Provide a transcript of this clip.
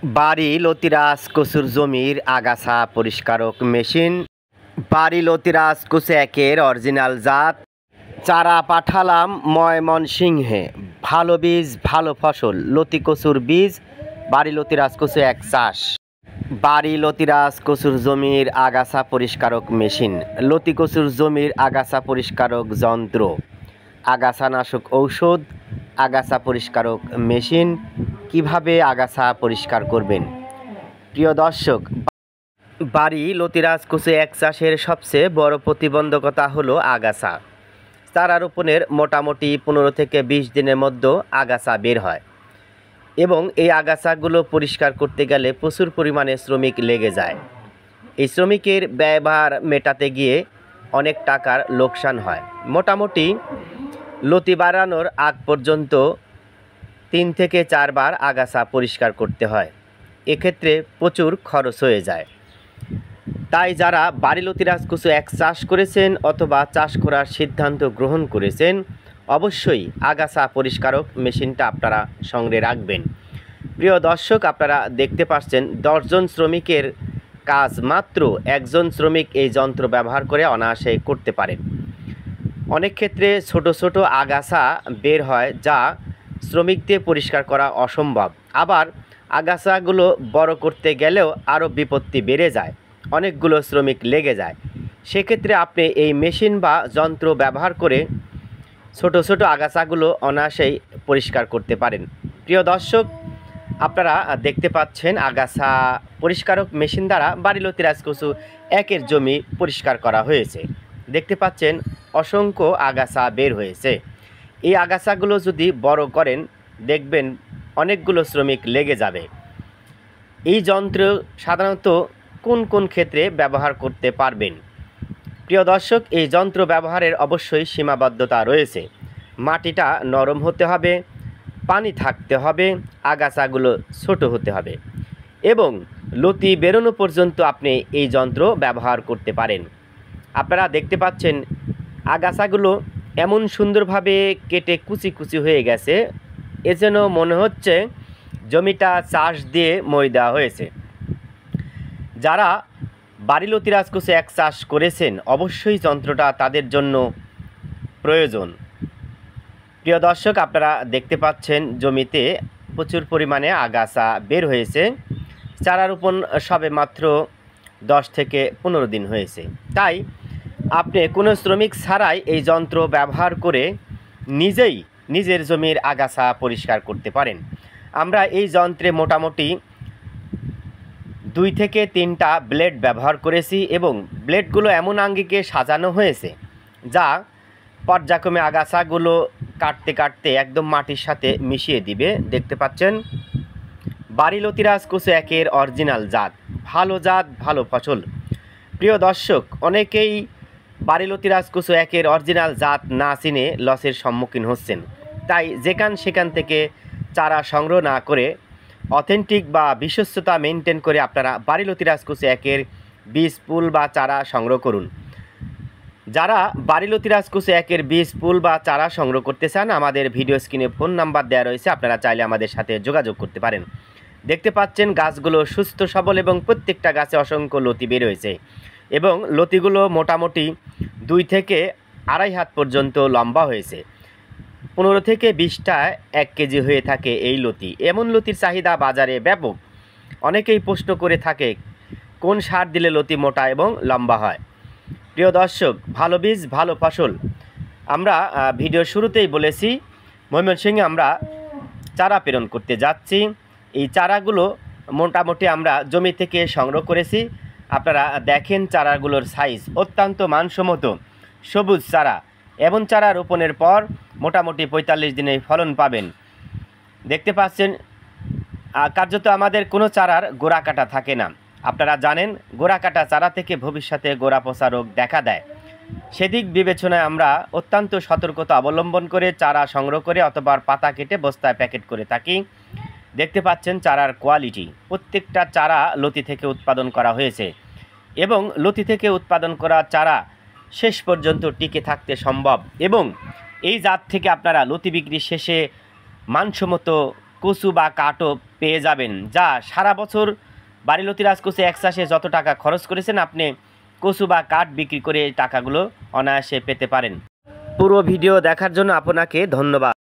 বাড়ি লতিরাজ কচুর জমির আগাছা পরিষ্কারক মেশিন। বাড়ি লতিরাজ কচু একের অরিজিনাল জাত। চারা পাঠালাম ময়মনসিংহে। ভালো বীজ ভালো ফসল লতি কচুর বীজ। বাড়ি লতিরাজ কচু এক চাষ। বাড়ি লতিরাজ কচুর জমির আগাছা পরিষ্কারক মেশিন। লতি কচুর জমির আগাছা পরিষ্কারক যন্ত্র, আগাছানাশক ঔষধ, আগাছা পরিষ্কারক মেশিন। কিভাবে আগাছা পরিষ্কার করবেন? প্রিয় দর্শক, বাড়ি লতিরাজ কচু এক চাষের সবচেয়ে বড় প্রতিবন্ধকতা হলো আগাছা। চারা রোপণের মোটামুটি 15 থেকে 20 দিনের মধ্যে আগাছা বের হয় এবং এই আগাছাগুলো পরিষ্কার করতে গেলে প্রচুর পরিমাণে শ্রমিক লেগে যায়। এই শ্রমিকের ব্যয়ভার মেটাতে গিয়ে অনেক টাকার লোকসান হয়। মোটামুটি লতি বাড়ানোর আগ পর্যন্ত 3 থেকে 4 বার আগাছা পরিষ্কার করতে হয়। এক্ষেত্রে প্রচুর খরচ হয়ে যায়। তাই যারা বাড়ি লতিরাজ কচু এক চাষ করেছেন অথবা চাষ করার সিদ্ধান্ত গ্রহণ করেছেন, অবশ্যই আগাছা পরিষ্কারক মেশিনটা আপনারা সঙ্গে রাখবেন। প্রিয় দর্শক, আপনারা দেখতে পাচ্ছেন 10 জন শ্রমিকের কাজ মাত্র 1 জন শ্রমিক এই যন্ত্র ব্যবহার করে অনায়াসে করতে পারেন। অনেক ক্ষেত্রে ছোট ছোট আগাছা বের হয় যা শ্রমিক দিয়ে পরিষ্কার করা অসম্ভব। আবার আগাছাগুলো বড় করতে গেলেও আরও বিপত্তি বেড়ে যায়, অনেকগুলো শ্রমিক লেগে যায়। সেক্ষেত্রে আপনি এই মেশিন বা যন্ত্র ব্যবহার করে ছোট ছোট আগাছাগুলো অনায়াসেই পরিষ্কার করতে পারেন। প্রিয় দর্শক, আপনারা দেখতে পাচ্ছেন আগাছা পরিষ্কারক মেশিন দ্বারা বাড়ি লতিরাজ কচু একের জমি পরিষ্কার করা হয়েছে। দেখতে পাচ্ছেন অসংখ্য আগাছা বের হয়েছে। এই আগাছাগুলো যদি বড় করেন, দেখবেন অনেকগুলো শ্রমিক লেগে যাবে। এই যন্ত্র সাধারণত কোন কোন ক্ষেত্রে ব্যবহার করতে পারবেন? প্রিয় দর্শক, এই যন্ত্র ব্যবহারের অবশ্যই সীমাবদ্ধতা রয়েছে। মাটিটা নরম হতে হবে, পানি থাকতে হবে, আগাছাগুলো ছোট হতে হবে এবং লতি বেরোনো পর্যন্ত আপনি এই যন্ত্র ব্যবহার করতে পারেন। আপনারা দেখতে পাচ্ছেন আগাছাগুলো এমন সুন্দরভাবে কেটে কুচি কুচি হয়ে গেছে, এ যেন মনে হচ্ছে জমিটা চাষ দিয়ে মই দেওয়া হয়েছে। যারা বাড়ি লতিরাজ কচু এক চাষ করেছেন, অবশ্যই যন্ত্রটা তাদের জন্য প্রয়োজন। প্রিয় দর্শক, আপনারা দেখতে পাচ্ছেন জমিতে প্রচুর পরিমাণে আগাছা বের হয়েছে। চারা রোপণ সবে মাত্র 10 থেকে 15 দিন হয়েছে। তাই আপনি কোনো শ্রমিক ছাড়াই এই যন্ত্র ব্যবহার করে নিজেই নিজের জমির আগাছা পরিষ্কার করতে পারেন। আমরা এই যন্ত্রে মোটামুটি 2 থেকে 3টা ব্লেড ব্যবহার করেছি এবং ব্লেডগুলো এমন আঙ্গিকে সাজানো হয়েছে যা পর্যায়ক্রমে আগাছাগুলো কাটতে কাটতে একদম মাটির সাথে মিশিয়ে দিবে। দেখতে পাচ্ছেন বাড়ি লতিরাজ কচু একের অরিজিনাল জাত, ভালো ফসল। প্রিয় দর্শক, অনেকেই বাড়ি লতিরাজ কচু একের অরিজিনাল জাত না চিনে লসের সম্মুখীন হচ্ছেন। তাই সেখান থেকে চারা সংগ্রহ না করে অথেন্টিক বা বিশ্বস্ততা মেনটেন করে আপনারা বাড়ি লতিরাজ কচু একের বীজ পুল বা চারা সংগ্রহ করুন। যারা বাড়ি লতিরাজ কচু একের বীজ পুল বা চারা সংগ্রহ করতে চান, আমাদের ভিডিও স্ক্রিনে ফোন নাম্বার দেওয়া রয়েছে, আপনারা চাইলে আমাদের সাথে যোগাযোগ করতে পারেন। দেখতে পাচ্ছেন গাছগুলো সুস্থ সবল এবং প্রত্যেকটা গাছে অসংখ্য লতি বের হয়েছে এবং লতিগুলো মোটামুটি 2 থেকে 2.5 হাত পর্যন্ত লম্বা হয়েছে। 15 থেকে 20টা 1 কেজি হয়ে থাকে এই লতি। এমন লতির চাহিদা বাজারে ব্যাপক। অনেকেই প্রশ্ন করে থাকে কোন সার দিলে লতি মোটা এবং লম্বা হয়। প্রিয় দর্শক, ভালো বীজ ভালো ফসল। আমরা ভিডিওর শুরুতেই বলেছি ময়মনসিংহে আমরা চারা প্রেরণ করতে যাচ্ছি। এই চারাগুলো মোটামুটি আমরা জমি থেকে সংগ্রহ করেছি। আপনারা দেখেন চারাগুলোর সাইজ অত্যন্ত মানসম্মত, সবুজ চারা। এমন চারা রোপণের পর মোটামুটি 45 দিনে ফলন পাবেন। দেখতে পাচ্ছেন কার্যত আমাদের কোনো চারার গোড়া কাটা থাকে না। আপনারা জানেন গোড়া কাটা চারা থেকে ভবিষ্যতে গোড়া পচা রোগ দেখা দেয়। সেদিক বিবেচনায় আমরা অত্যন্ত সতর্কতা অবলম্বন করে চারা সংগ্রহ করে অথবা পাতা কেটে বস্তায় প্যাকেট করে থাকি। দেখতে পাচ্ছেন চারার কোয়ালিটি, প্রত্যেকটা চারা লতি থেকে উৎপাদন করা হয়েছে এবং লতি থেকে উৎপাদন করা চারা শেষ পর্যন্ত টিকে থাকতে সম্ভব এবং এই জাত থেকে আপনারা লতি বিক্রি শেষে মানসম্মত কচু বা কাঠও পেয়ে যাবেন, যা সারা বছর বাড়িলতি রাজকচু এক চাষে যত টাকা খরচ করেছেন আপনি কচু বা কাঠ বিক্রি করে এই টাকাগুলো অনায়াসে পেতে পারেন। পুরো ভিডিও দেখার জন্য আপনাকে ধন্যবাদ।